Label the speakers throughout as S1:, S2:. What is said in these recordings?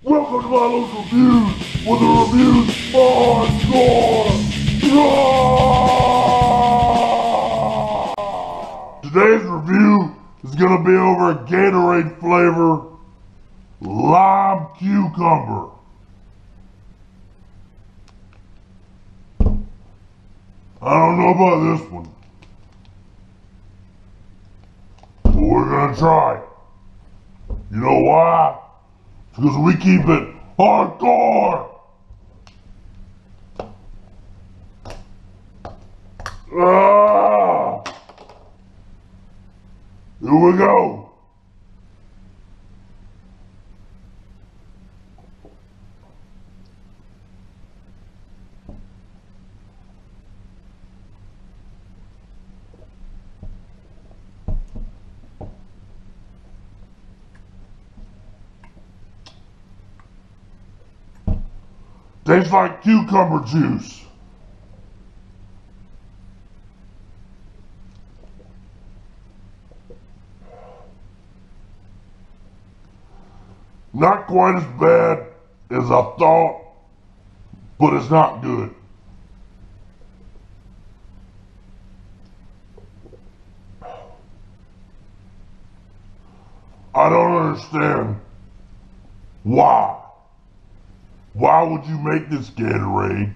S1: Welcome to my local reviews, where the reviews are hardcore. Today's review is gonna be over a Gatorade flavor lime cucumber. I don't know about this one, but we're gonna try it. You know why? Because we keep it hardcore. Here we go. Tastes like cucumber juice. Not quite as bad as I thought, but it's not good. I don't understand why. Why would you make this Gatorade?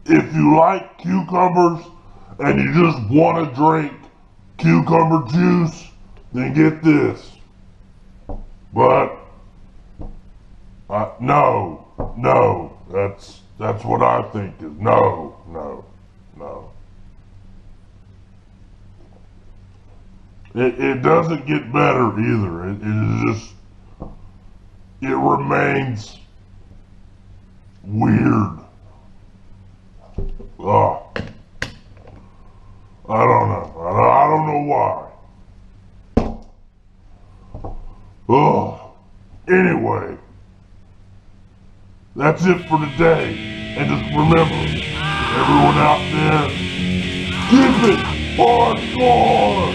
S1: If you like cucumbers and you just want to drink cucumber juice, then get this. But no, that's what I think is no. It doesn't get better either. It remains weird. I don't know. I don't know why. Anyway, that's it for today. And just remember, everyone out there, keep it hardcore.